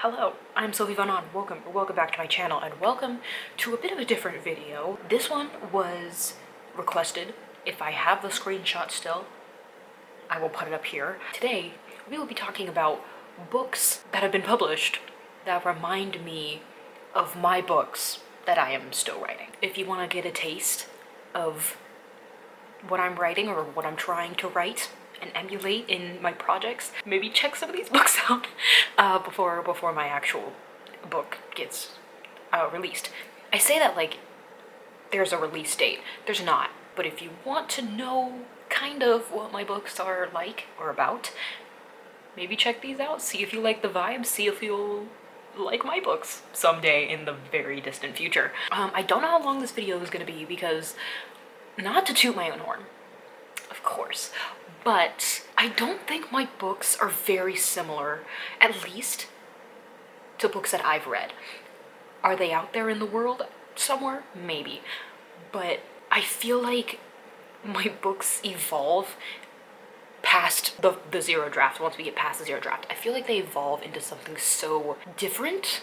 Hello, I'm Sophie welcome back to my channel, and welcome to a bit of a different video. This one was requested. If I have the screenshot still, I will put it up here. Today, we will be talking about books that have been published that remind me of my books that I am still writing. If you want to get a taste of what I'm writing or what I'm trying to write and emulate in my projects, maybe check some of these books out before my actual book gets released. I say that like there's a release date. There's not. But if you want to know kind of what my books are like or about, maybe check these out. See if you like the vibe. See if you'll like my books someday in the very distant future. I don't know how long this video is going to be because, not to toot my own horn, of course, but I don't think my books are very similar, at least to books that I've read. Are they out there in the world somewhere? Maybe. But I feel like my books evolve past the zero draft. Once we get past the zero draft, I feel like they evolve into something so different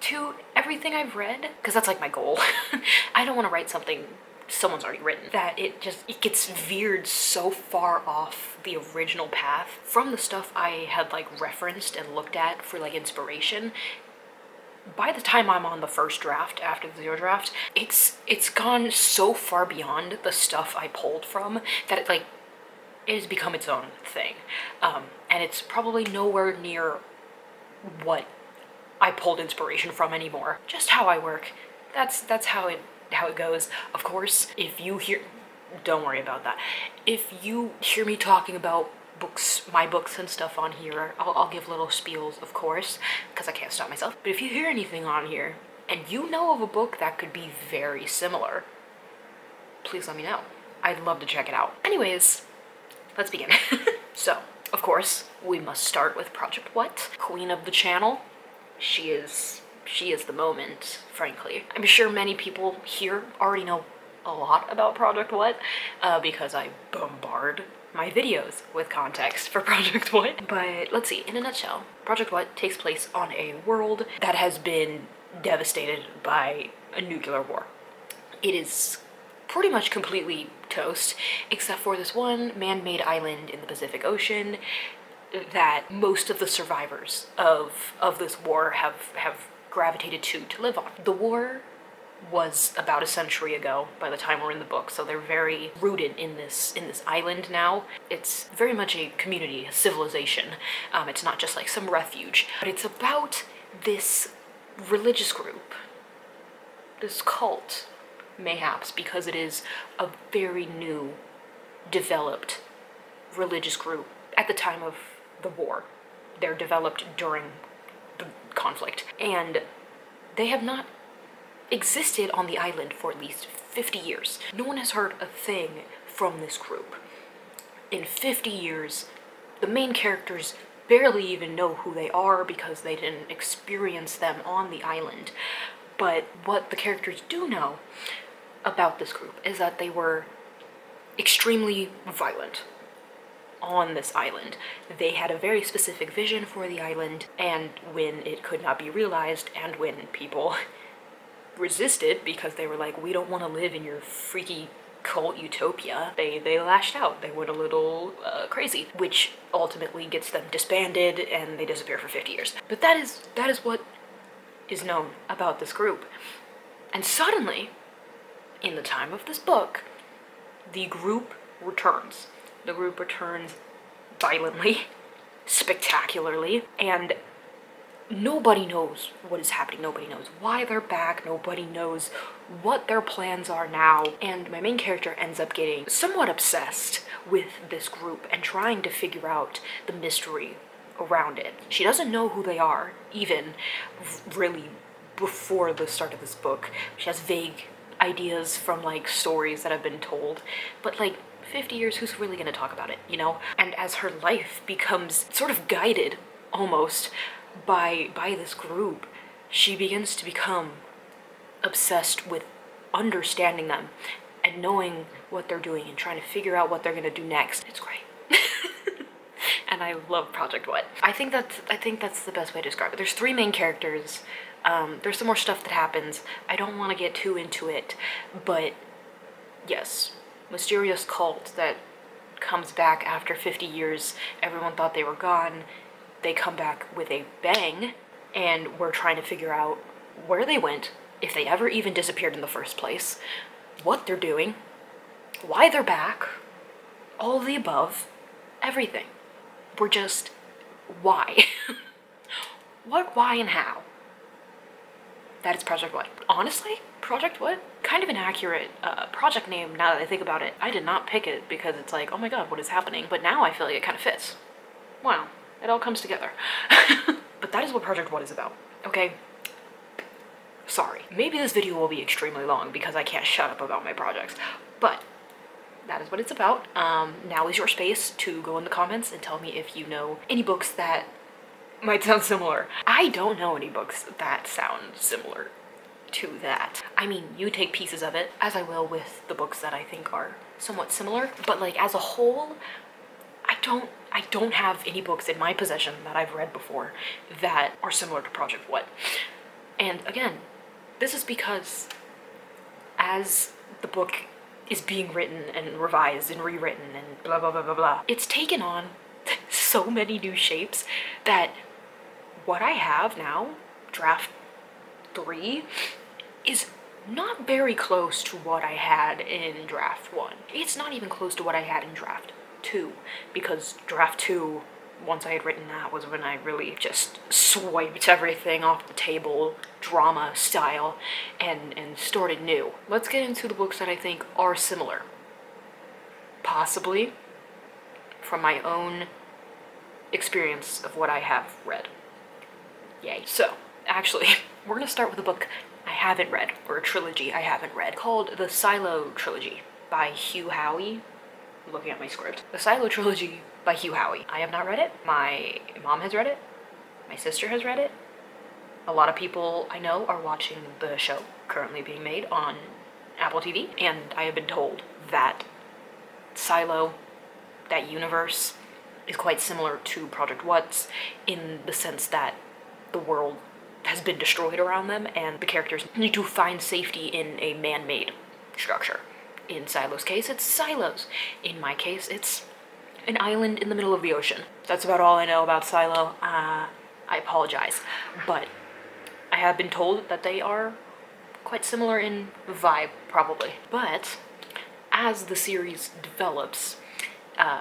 to everything I've read, because that's like my goal. I don't want to write something someone's already written, that it gets veered so far off the original path from the stuff I had like referenced and looked at for like inspiration. By the time I'm on the first draft, after the zero draft, it's gone so far beyond the stuff I pulled from that it has become its own thing. And it's probably nowhere near what I pulled inspiration from anymore. Just how I work. That's how it goes. Of course, if you hear, don't worry about that. If you hear me talking about books, my books and stuff on here, I'll give little spiels, of course, because I can't stop myself. But if you hear anything on here and you know of a book that could be very similar, please let me know. I'd love to check it out. Anyways, let's begin. So, of course, we must start with Project What, queen of the channel. She is the moment, frankly. I'm sure many people here already know a lot about Project What because I bombard my videos with context for Project What. But let's see, in a nutshell, Project What takes place on a world that has been devastated by a nuclear war. It is pretty much completely toast, except for this one man-made island in the Pacific Ocean that most of the survivors of this war have gravitated to live on. The war was about a century ago by the time we're in the book, so they're very rooted in this island now. It's very much a community, a civilization. It's not just like some refuge, but it's about this religious group, this cult, mayhaps, because it is a very new, developed religious group at the time of the war. They're developed during the conflict, and they have not existed on the island for at least 50 years. No one has heard a thing from this group. In 50 years, the main characters barely even know who they are because they didn't experience them on the island. But what the characters do know about this group is that they were extremely violent on this island. They had a very specific vision for the island, and when it could not be realized, and when people resisted because they were like, we don't want to live in your freaky cult utopia, they lashed out. They went a little crazy, which ultimately gets them disbanded and they disappear for 50 years. But that is what is known about this group. And suddenly, in the time of this book, the group returns. The group returns violently, spectacularly, and nobody knows what is happening. Nobody knows why they're back. Nobody knows what their plans are now. And my main character ends up getting somewhat obsessed with this group and trying to figure out the mystery around it. She doesn't know who they are, even really before the start of this book. She has vague ideas from like stories that have been told, but like 50 years, who's really gonna talk about it, you know? And as her life becomes sort of guided almost by this group, she begins to become obsessed with understanding them and knowing what they're doing and trying to figure out what they're gonna do next. It's great. and I love Project What. I think that's the best way to describe it. There's 3 main characters. There's some more stuff that happens. I don't want to get too into it, but yes, mysterious cult that comes back after 50 years. Everyone thought they were gone. They come back with a bang, and we're trying to figure out where they went, if they ever even disappeared in the first place, what they're doing, why they're back, all of the above, everything. We're just, why? What, why, and how? That is Project What. Honestly, Project What? Kind of an accurate project name now that I think about it. I did not pick it because it's like, oh my god, what is happening? But now I feel like it kind of fits. Wow, it all comes together. But that is what Project What is about, okay? Sorry. Maybe this video will be extremely long because I can't shut up about my projects, but that is what it's about. Now is your space to go in the comments and tell me if you know any books that might sound similar. I don't know any books that sound similar to that. I mean, you take pieces of it, as I will with the books that I think are somewhat similar, but like as a whole, I don't have any books in my possession that I've read before that are similar to Project What. And again, this is because as the book is being written and revised and rewritten and blah blah blah blah blah, it's taken on so many new shapes that what I have now, draft 3, is not very close to what I had in draft 1. It's not even close to what I had in draft 2, because draft 2, once I had written that, was when I really just swiped everything off the table, drama style, and started new. Let's get into the books that I think are similar. Possibly from my own experience of what I have read. Yay. So, actually, we're gonna start with a book I haven't read, or a trilogy I haven't read, called the Silo Trilogy by Hugh Howey. I'm looking at my script. The Silo Trilogy by Hugh Howey. I have not read it. My mom has read it. My sister has read it. A lot of people I know are watching the show currently being made on Apple TV, and I have been told that Silo, that universe, is quite similar to Project What's in the sense that the world has been destroyed around them and the characters need to find safety in a man-made structure. In Silo's case, it's silos. In my case, it's an island in the middle of the ocean. That's about all I know about Silo. I apologize, but I have been told that they are quite similar in vibe, probably. But as the series develops,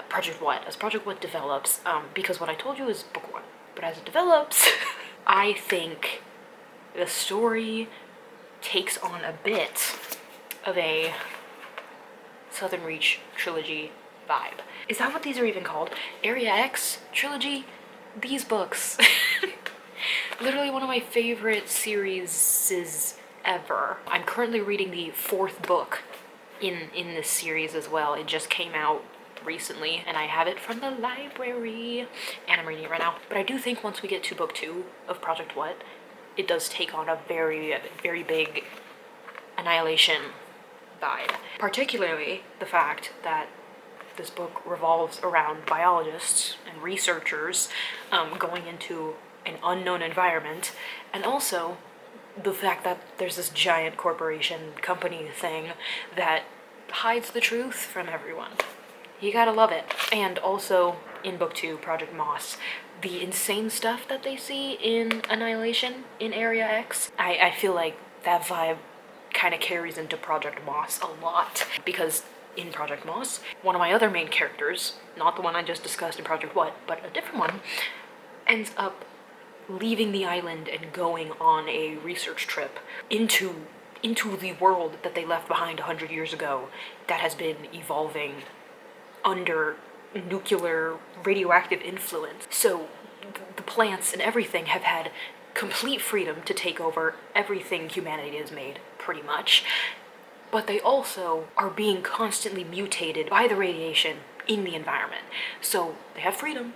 Project What develops, because what I told you is book 1, but as it develops, I think the story takes on a bit of a Southern Reach trilogy vibe. Is that what these are even called? Area X trilogy? These books. Literally one of my favorite series ever. I'm currently reading the 4th book in this series as well. It just came out recently and I have it from the library and I'm reading it right now. But I do think once we get to book 2 of Project What, it does take on a very, very big Annihilation vibe. Particularly the fact that this book revolves around biologists and researchers going into an unknown environment, and also the fact that there's this giant corporation company thing that hides the truth from everyone. You gotta love it. And also in book 2, Project Moss, the insane stuff that they see in Annihilation in Area X, I feel like that vibe kind of carries into Project Moss a lot, because in Project Moss, one of my other main characters, not the one I just discussed in Project What, but a different one, ends up leaving the island and going on a research trip into the world that they left behind 100 years ago that has been evolving under nuclear radioactive influence. So the plants and everything have had complete freedom to take over everything humanity has made, pretty much. But they also are being constantly mutated by the radiation in the environment. So they have freedom,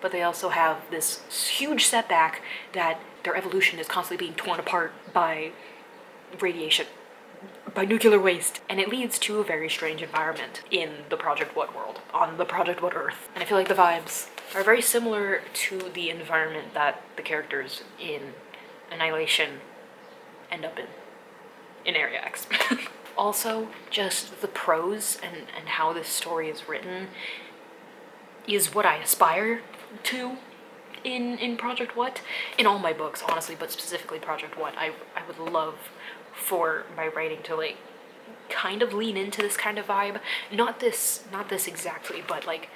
but they also have this huge setback that their evolution is constantly being torn apart by radiation, by nuclear waste, and it leads to a very strange environment in the Project What world, on the Project What Earth. And I feel like the vibes are very similar to the environment that the characters in Annihilation end up in Area X. Also, just the prose and how this story is written is what I aspire to in Project What. In all my books, honestly, but specifically Project What, I would love for my writing to like kind of lean into this kind of vibe. Not this exactly, but like,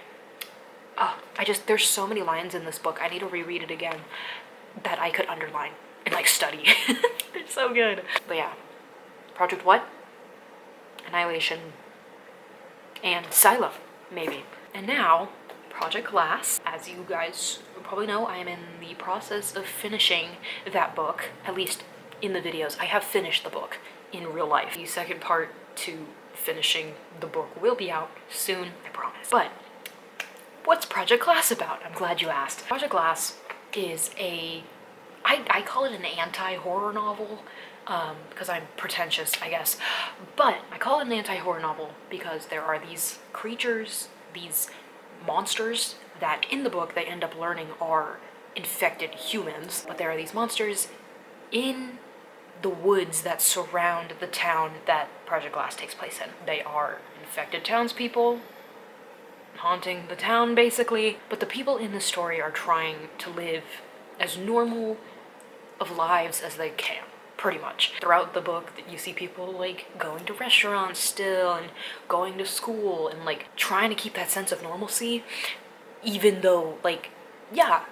there's so many lines in this book, I need to reread it again, that I could underline and like study. They're so good. But yeah, Project What, Annihilation, and Silo, maybe. And now, Project Glass. As you guys probably know, I am in the process of finishing that book, at least in the videos. I have finished the book in real life. The second part to finishing the book will be out soon, I promise. But what's Project Glass about? I'm glad you asked. Project Glass is I call it an anti-horror novel, because I'm pretentious, I guess. But I call it an anti-horror novel because there are these creatures, these monsters, that in the book they end up learning are infected humans. But there are these monsters in the woods that surround the town that Project Glass takes place in. They are infected townspeople haunting the town, basically. But the people in the story are trying to live as normal of lives as they can, pretty much. Throughout the book, you see people like going to restaurants still and going to school and like trying to keep that sense of normalcy, even though like, yeah,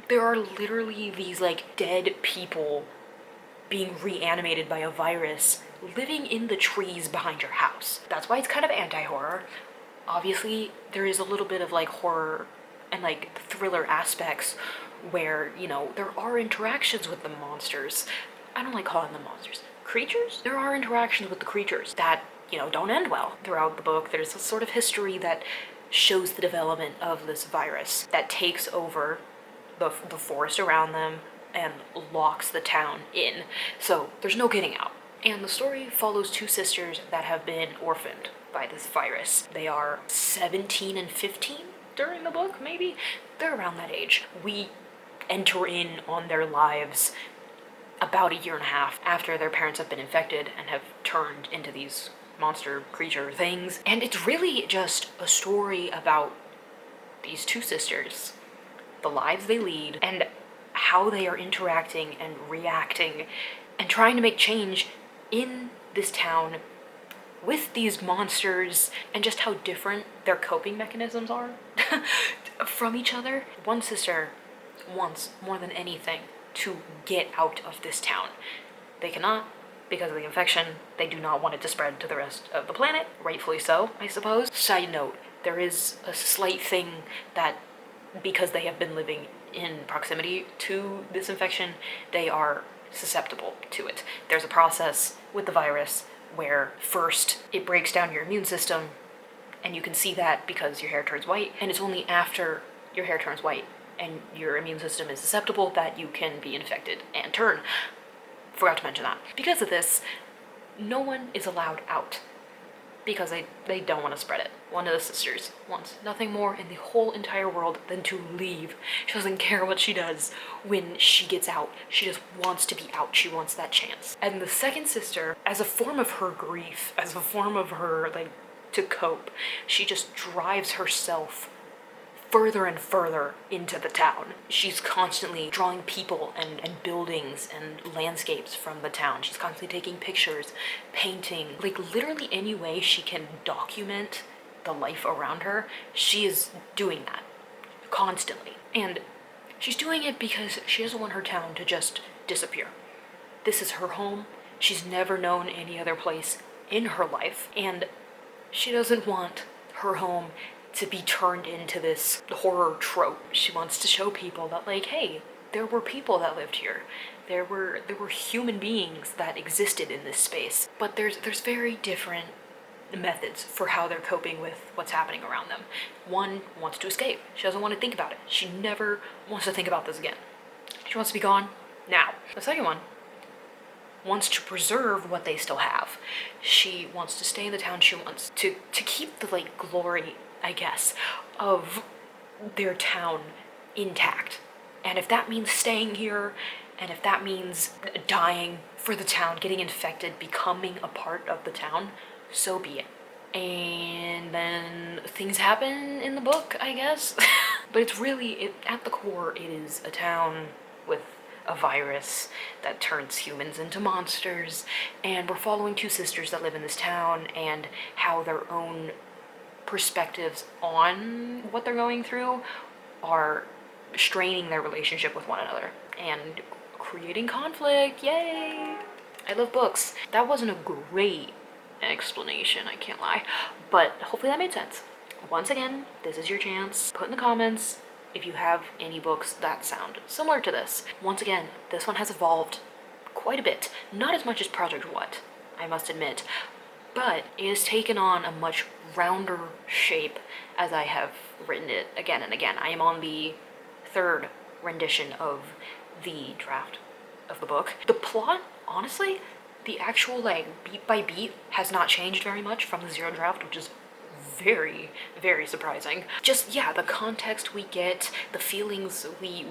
there are literally these like dead people being reanimated by a virus living in the trees behind your house. That's why it's kind of anti-horror. Obviously, there is a little bit of like horror and like thriller aspects where, you know, there are interactions with the monsters. I don't like calling them monsters. Creatures? There are interactions with the creatures that, you know, don't end well. Throughout the book, there's a sort of history that shows the development of this virus that takes over the forest around them and locks the town in. So there's no getting out. And the story follows two sisters that have been orphaned by this virus. They are 17 and 15 during the book, maybe? They're around that age. We enter in on their lives about a year and a half after their parents have been infected and have turned into these monster creature things. And it's really just a story about these two sisters, the lives they lead, and how they are interacting and reacting and trying to make change in this town with these monsters, and just how different their coping mechanisms are from each other. One sister wants more than anything to get out of this town. They cannot because of the infection. They do not want it to spread to the rest of the planet. Rightfully so, I suppose. Side note, there is a slight thing that because they have been living in proximity to this infection, they are susceptible to it. There's a process with the virus where first it breaks down your immune system, and you can see that because your hair turns white, and it's only after your hair turns white and your immune system is susceptible that you can be infected and turn. Forgot to mention that. Because of this, no one is allowed out because they don't want to spread it. One of the sisters wants nothing more in the whole entire world than to leave. She doesn't care what she does when she gets out. She just wants to be out. She wants that chance. And the second sister, as a form of her grief, as a form of her, like, to cope, she just drives herself further and further into the town. She's constantly drawing people and buildings and landscapes from the town. She's constantly taking pictures, painting, like literally any way she can document the life around her. She is doing that constantly. And she's doing it because she doesn't want her town to just disappear. This is her home. She's never known any other place in her life, and she doesn't want her home to be turned into this horror trope. She wants to show people that, like, hey, there were people that lived here. There were human beings that existed in this space. But there's very different methods for how they're coping with what's happening around them. One wants to escape. She doesn't want to think about it. She never wants to think about this again. She wants to be gone now. The second one wants to preserve what they still have. She wants to stay in the town. She wants to keep the, like, glory, I guess, of their town intact. And if that means staying here, and if that means dying for the town, getting infected, becoming a part of the town, so be it. And then things happen in the book, I guess. But it's really, at the core, it is a town with a virus that turns humans into monsters, and we're following two sisters that live in this town and how their own perspectives on what they're going through are straining their relationship with one another and creating conflict. Yay! I love books. That wasn't a great explanation, I can't lie, but hopefully that made sense. Once again, this is your chance. Put in the comments if you have any books that sound similar to this. Once again, this one has evolved quite a bit. Not as much as Project What, I must admit, but it has taken on a much rounder shape as I have written it again and again. I am on the third rendition of the draft of the book. The plot, honestly, the actual like beat by beat has not changed very much from the zero draft, which is very, very surprising. Just, yeah, the context we get, the feelings we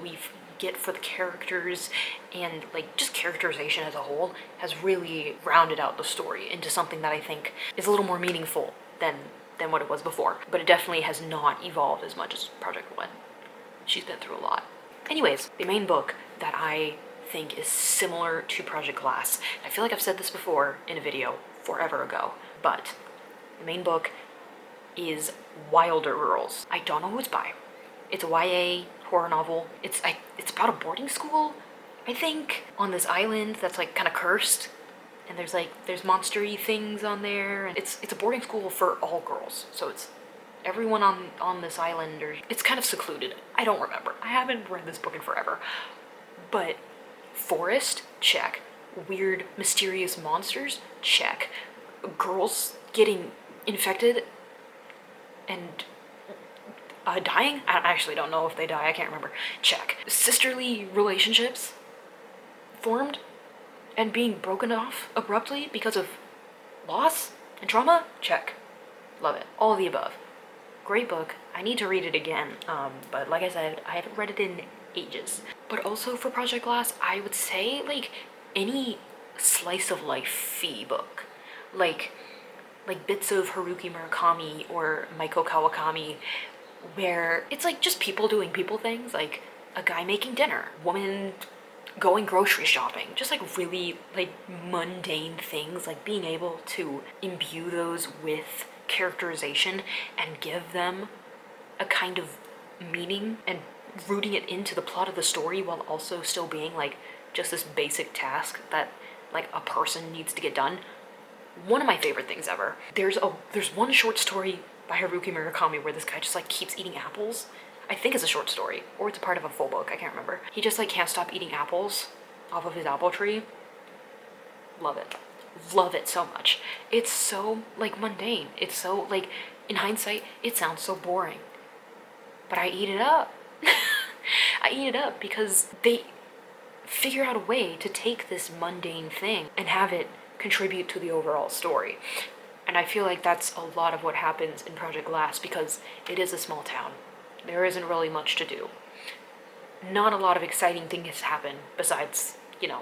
get for the characters, and like just characterization as a whole has really rounded out the story into something that I think is a little more meaningful than what it was before. But it definitely has not evolved as much as Project One. She's been through a lot. Anyways, the main book that I think is similar to Project Glass, I feel like I've said this before in a video forever ago, but the main book is Wilder Girls. I don't know who it's by. It's a YA horror novel. It's about a boarding school, I think, on this island that's like kind of cursed, and there's monster-y things on there, and it's a boarding school for all girls, so it's everyone on this island, or it's kind of secluded. I don't remember. I haven't read this book in forever. But forest, check. Weird, mysterious monsters, check. Girls getting infected and dying? I actually don't know if they die, I can't remember. Check. Sisterly relationships formed and being broken off abruptly because of loss and trauma? Check. Love it. All of the above. Great book. I need to read it again, but like I said, I haven't read it in ages. But also for Project Glass, I would say like any slice of life-y book. Like bits of Haruki Murakami or Maiko Kawakami, where it's like just people doing people things, like a guy making dinner, woman going grocery shopping, just like really like mundane things, like being able to imbue those with characterization and give them a kind of meaning and rooting it into the plot of the story while also still being like just this basic task that like a person needs to get done. One of my favorite things ever. There's one short story by Haruki Murakami where this guy just like keeps eating apples. I think it's a short story, or it's a part of a full book, I can't remember. He just like can't stop eating apples off of his apple tree. Love it. Love it so much. It's so like mundane. It's so like, in hindsight, it sounds so boring. But I eat it up. I eat it up because they figure out a way to take this mundane thing and have it contribute to the overall story. And I feel like that's a lot of what happens in Project Glass because it is a small town. There isn't really much to do. Not a lot of exciting things happen besides, you know,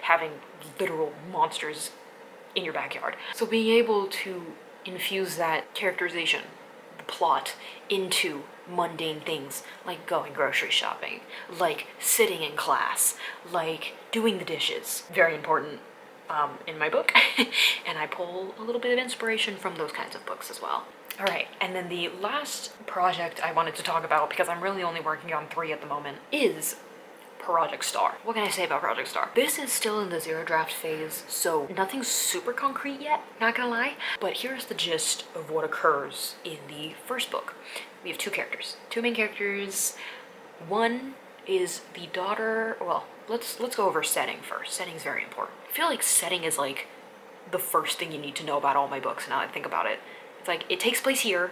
having literal monsters in your backyard. So being able to infuse that characterization, the plot, into mundane things like going grocery shopping, like sitting in class, like doing the dishes. Very important in my book. And I pull a little bit of inspiration from those kinds of books as well. All right, and then the last project I wanted to talk about, because I'm really only working on 3 at the moment, is Project Star. What can I say about Project Star? This is still in the zero draft phase, so nothing's super concrete yet, not gonna lie, but here's the gist of what occurs in the first book. We have 2 characters, 2 main characters. One is the daughter, well, let's go over setting first. Setting's very important. I feel like setting is like the first thing you need to know about all my books now that I think about it. It's like, it takes place here,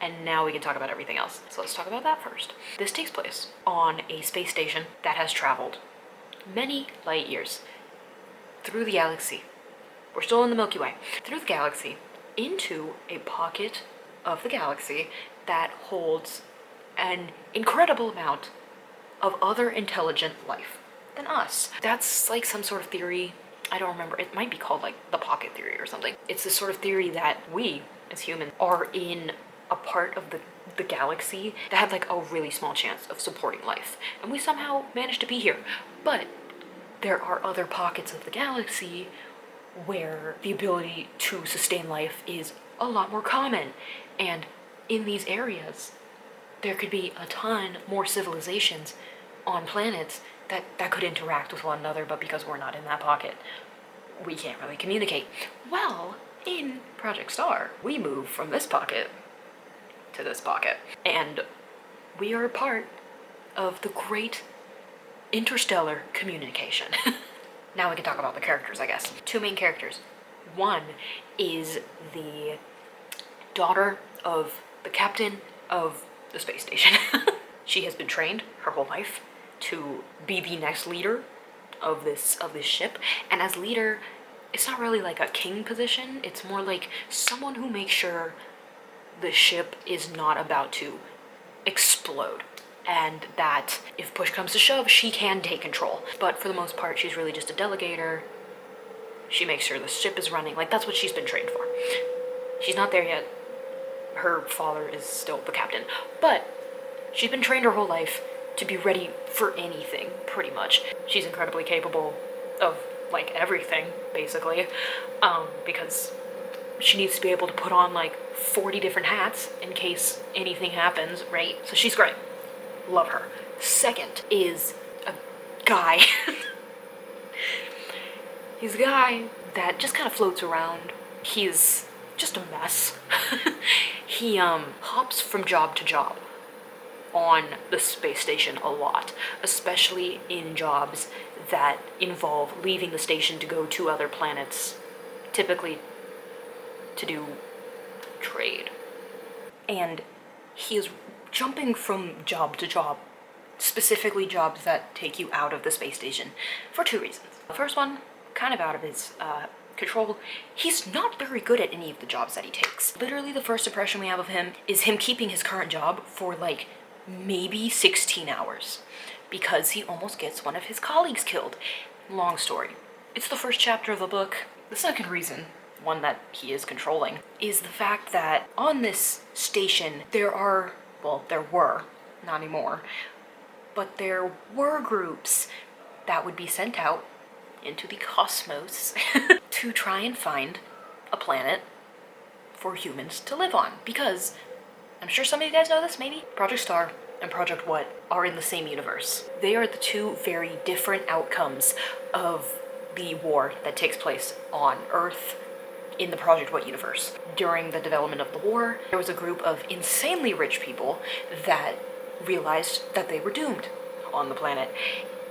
and now we can talk about everything else. So let's talk about that first. This takes place on a space station that has traveled many light years through the galaxy. We're still in the Milky Way. Through the galaxy into a pocket of the galaxy that holds an incredible amount of other intelligent life than us. That's like some sort of theory. I don't remember. It might be called like the pocket theory or something. It's this sort of theory that we as humans are in a part of the galaxy that had like a really small chance of supporting life, and we somehow managed to be here. But there are other pockets of the galaxy where the ability to sustain life is a lot more common, and in these areas there could be a ton more civilizations on planets that could interact with one another, but because we're not in that pocket, we can't really communicate. Well, in Project Star, we move from this pocket to this pocket, and we are a part of the great interstellar communication. Now we can talk about the characters, I guess. Two main characters. One is the daughter of the captain of the space station. She has been trained her whole life to be the next leader of this ship, and as leader, it's not really like a king position. It's more like someone who makes sure the ship is not about to explode, and that if push comes to shove, she can take control. But for the most part, she's really just a delegator. She makes sure the ship is running. Like, that's what she's been trained for. She's not there yet. Her father is still the captain, but she's been trained her whole life to be ready for anything, pretty much. She's incredibly capable of, like, everything, basically, because she needs to be able to put on, like, 40 different hats in case anything happens, right? So she's great. Love her. Second is a guy. He's a guy that just kind of floats around. He's just a mess. He hops from job to job on the space station a lot, especially in jobs that involve leaving the station to go to other planets, typically to do trade. And he is jumping from job to job, specifically jobs that take you out of the space station, for two reasons. The first one, kind of out of his control, he's not very good at any of the jobs that he takes. Literally the first impression we have of him is him keeping his current job for like maybe 16 hours because he almost gets one of his colleagues killed. Long story. It's the first chapter of the book. The second reason, one that he is controlling, is the fact that on this station there were, not anymore, but there were groups that would be sent out into the cosmos to try and find a planet for humans to live on, because I'm sure some of you guys know this, maybe? Project Star and Project What are in the same universe. They are the two very different outcomes of the war that takes place on Earth in the Project What universe. During the development of the war, there was a group of insanely rich people that realized that they were doomed on the planet,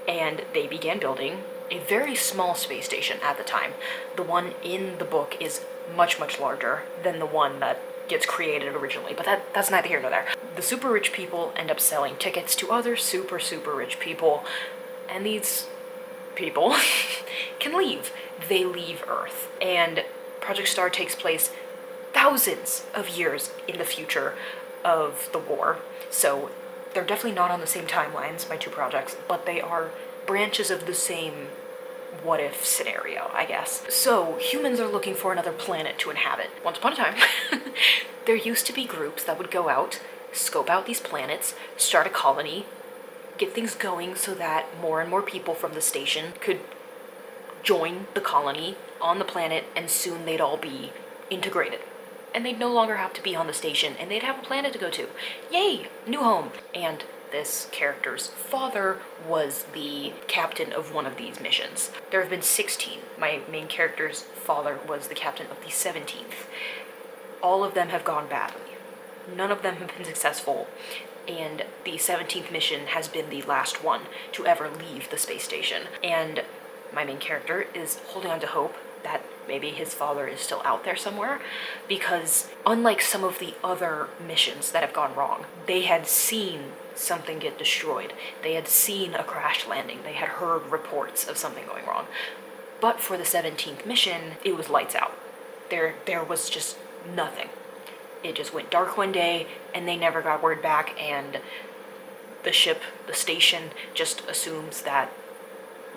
and they began building a very small space station at the time. The one in the book is much, much larger than the one that gets created originally, but that's neither here nor there. The super rich people end up selling tickets to other super, super rich people, and these people can leave. They leave Earth, and Project Star takes place thousands of years in the future of the war, so they're definitely not on the same timelines, my two projects, but they are branches of the same what-if scenario, I guess. So, humans are looking for another planet to inhabit. Once upon a time, there used to be groups that would go out, scope out these planets, start a colony, get things going so that more and more people from the station could join the colony on the planet, and soon they'd all be integrated. And they'd no longer have to be on the station, and they'd have a planet to go to. Yay! New home! And this character's father was the captain of one of these missions. There have been 16. My main character's father was the captain of the 17th. All of them have gone badly. None of them have been successful, and the 17th mission has been the last one to ever leave the space station. And my main character is holding on to hope that maybe his father is still out there somewhere, because unlike some of the other missions that have gone wrong, they had seen something get destroyed. They had seen a crash landing. They had heard reports of something going wrong. But for the 17th mission, it was lights out. There was just nothing. it just went dark one day and they never got word back, and the ship, the station, just assumes that,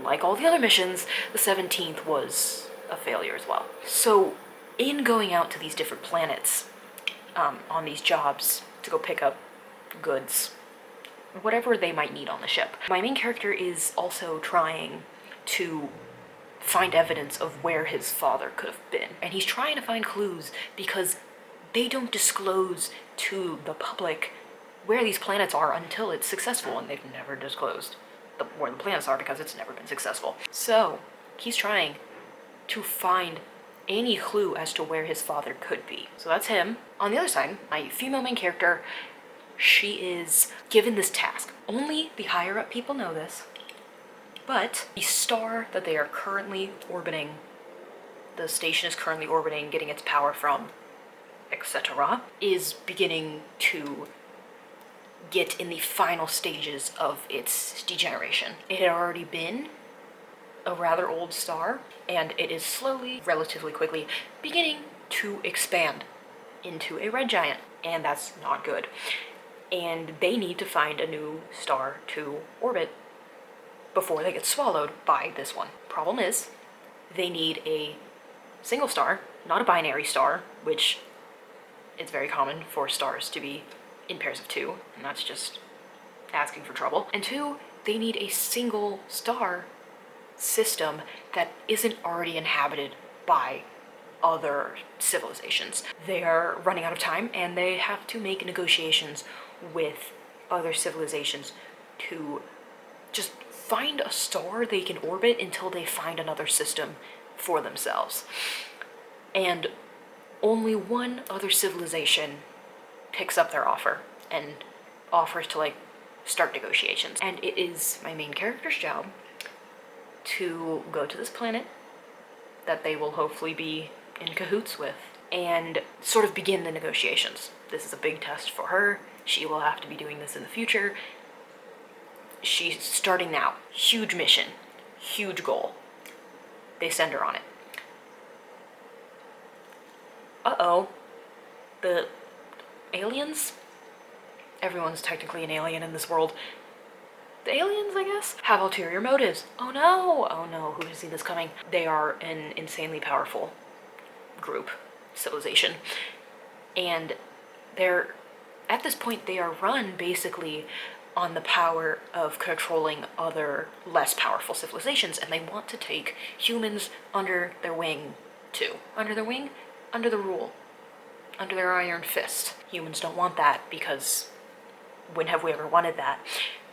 like all the other missions, the 17th was a failure as well. So in going out to these different planets, on these jobs to go pick up goods, whatever they might need on the ship, my main character is also trying to find evidence of where his father could have been. And he's trying to find clues because they don't disclose to the public where these planets are until it's successful, and they've never disclosed where the planets are because it's never been successful. So he's trying to find any clue as to where his father could be. So that's him. On the other side, my female main character, she is given this task. Only the higher up people know this, but the star that they are currently orbiting, the station is currently orbiting, getting its power from, etc., is beginning to get in the final stages of its degeneration. It had already been a rather old star, and it is slowly, relatively quickly, beginning to expand into a red giant, and that's not good. And they need to find a new star to orbit before they get swallowed by this one. Problem is, they need a single star, not a binary star, which it's very common for stars to be in pairs of two, and that's just asking for trouble. And two, they need a single star system that isn't already inhabited by other civilizations. They are running out of time, and they have to make negotiations with other civilizations to just find a star they can orbit until they find another system for themselves. And only one other civilization picks up their offer and offers to, like, start negotiations. And it is my main character's job to go to this planet that they will hopefully be in cahoots with and sort of begin the negotiations. This is a big test for her. She will have to be doing this in the future. She's starting now. Huge mission, huge goal. They send her on it. Uh-oh. The aliens? Everyone's technically an alien in this world. The aliens, I guess, have ulterior motives. Oh no! Oh no, who has seen this coming? They are an insanely powerful group, civilization. And they're, at this point, they are run basically on the power of controlling other less powerful civilizations, and they want to take humans under their wing too. Under their wing? Under the rule. Under their iron fist. Humans don't want that because when have we ever wanted that?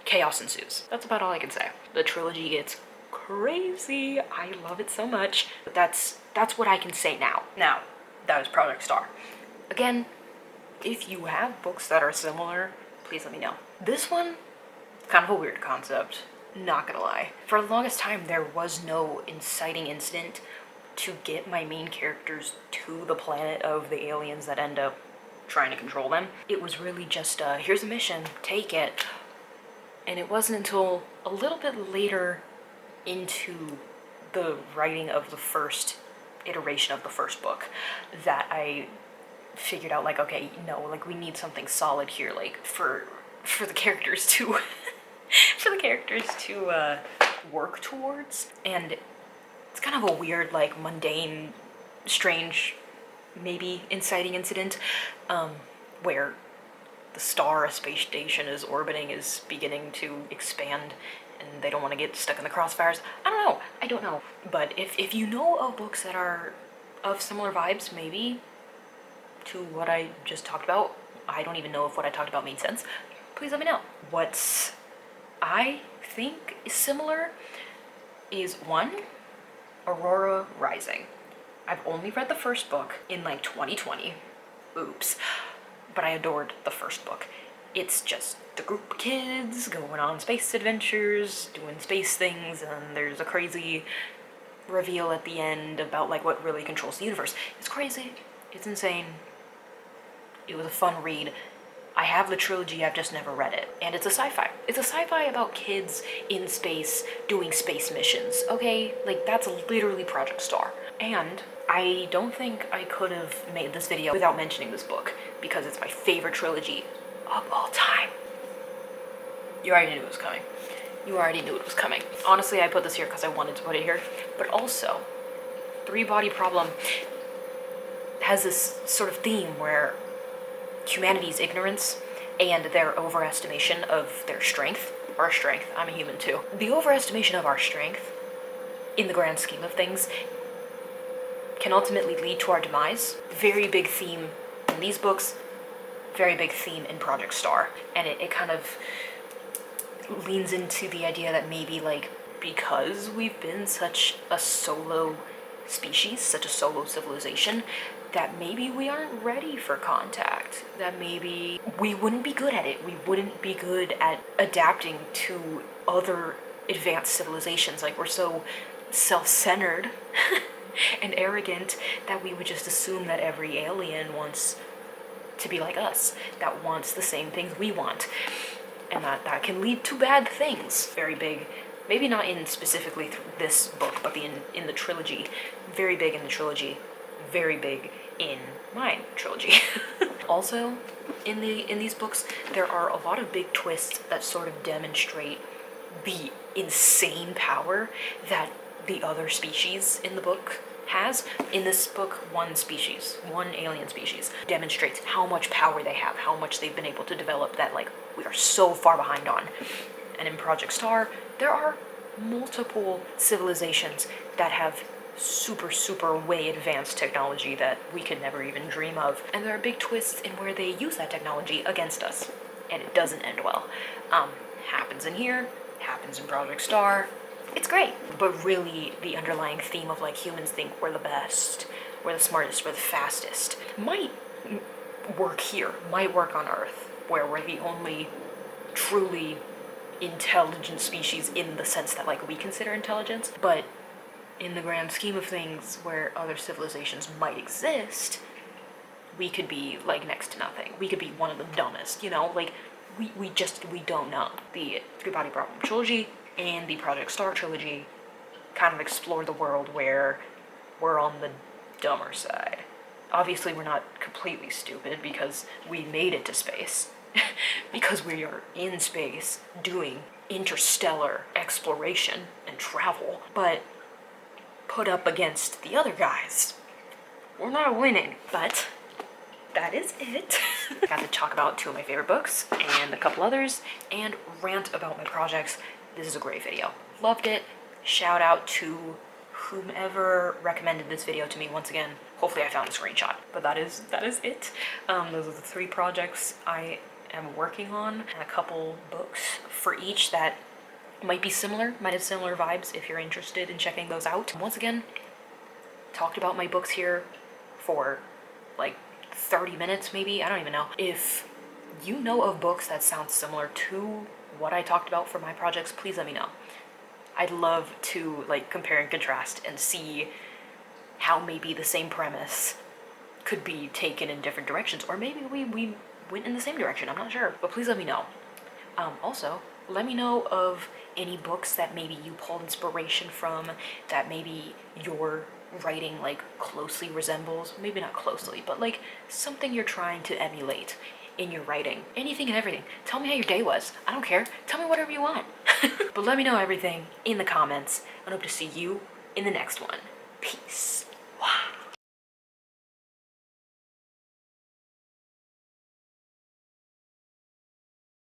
Chaos ensues. That's about all I can say. The trilogy gets crazy. I love it so much. But that's what I can say now. Now, that was Project Star. Again, if you have books that are similar, please let me know. This one, kind of a weird concept, not gonna lie. For the longest time, there was no inciting incident to get my main characters to the planet of the aliens that end up trying to control them. It was really just, here's a mission, take it. And it wasn't until a little bit later into the writing of the first iteration of the first book that I figured out, like, okay, no, like, we need something solid here, like, for the characters to for the characters to work towards. And it's kind of a weird, like, mundane, strange, maybe inciting incident, where the star a space station is orbiting is beginning to expand and they don't want to get stuck in the crossfires. I don't know. But if you know of books that are of similar vibes, maybe to what I just talked about, I don't even know if what I talked about made sense, please let me know. What I think is similar is, one, Aurora Rising. I've only read the first book in like 2020. Oops. But I adored the first book. It's just the group of kids going on space adventures, doing space things, and there's a crazy reveal at the end about, like, what really controls the universe. It's crazy. It's insane. It was a fun read. I have the trilogy, I've just never read it. And it's a sci-fi. It's a sci-fi about kids in space doing space missions, okay? Like, that's literally Project Star. And I don't think I could have made this video without mentioning this book, because it's my favorite trilogy of all time. You already knew it was coming. You already knew it was coming. Honestly, I put this here because I wanted to put it here, but also, Three Body Problem has this sort of theme where humanity's ignorance and their overestimation of their strength, our strength, I'm a human too, the overestimation of our strength in the grand scheme of things can ultimately lead to our demise. Very big theme in these books, very big theme in Project Star, and it kind of leans into the idea that maybe, like, because we've been such a solo species, such a solo civilization, that maybe we aren't ready for contact, that maybe we wouldn't be good at it, we wouldn't be good at adapting to other advanced civilizations. Like, we're so self-centered and arrogant that we would just assume that every alien wants to be like us, that wants the same things we want, and that can lead to bad things. Very big, maybe not in specifically this book, but in the trilogy. Very big in the trilogy, very big in my trilogy. Also, in these books, there are a lot of big twists that sort of demonstrate the insane power that the other species in the book has. In this book, one alien species, demonstrates how much power they have, how much they've been able to develop that, like, we are so far behind on. And in Project Star, there are multiple civilizations that have super way advanced technology that we could never even dream of. And there are big twists in where they use that technology against us, and it doesn't end well. Happens in here, happens in Project Star. It's great. But really, the underlying theme of, like, humans think we're the best, we're the smartest, we're the fastest, might work here, might work on Earth, where we're the only truly intelligent species in the sense that, like, we consider intelligence. But in the grand scheme of things, where other civilizations might exist, we could be, like, next to nothing. We could be one of the dumbest, you know? Like, we don't know. The Three Body Problem trilogy and the Project Star trilogy kind of explore the world where we're on the dumber side. Obviously, we're not completely stupid because we made it to space. Because we are in space doing interstellar exploration and travel. But put up against the other guys, we're not winning. But that is it. I got to talk about two of my favorite books and a couple others and rant about my projects. This is a great video. Loved it. Shout out to whomever recommended this video to me once again. Hopefully I found a screenshot. But that is it. Those are the three projects I am working on, and a couple books for each that might be similar, might have similar vibes if you're interested in checking those out. Once again, talked about my books here for like 30 minutes maybe, I don't even know. If you know of books that sound similar to what I talked about for my projects, please let me know. I'd love to, like, compare and contrast and see how maybe the same premise could be taken in different directions, or maybe we went in the same direction, I'm not sure, but please let me know. Also, let me know of any books that maybe you pulled inspiration from, that maybe your writing, like, closely resembles, maybe not closely, but, like, something you're trying to emulate in your writing. Anything and everything. Tell me how your day was. I don't care. Tell me whatever you want. But let me know everything in the comments. I hope to see you in the next one. Peace. Wow.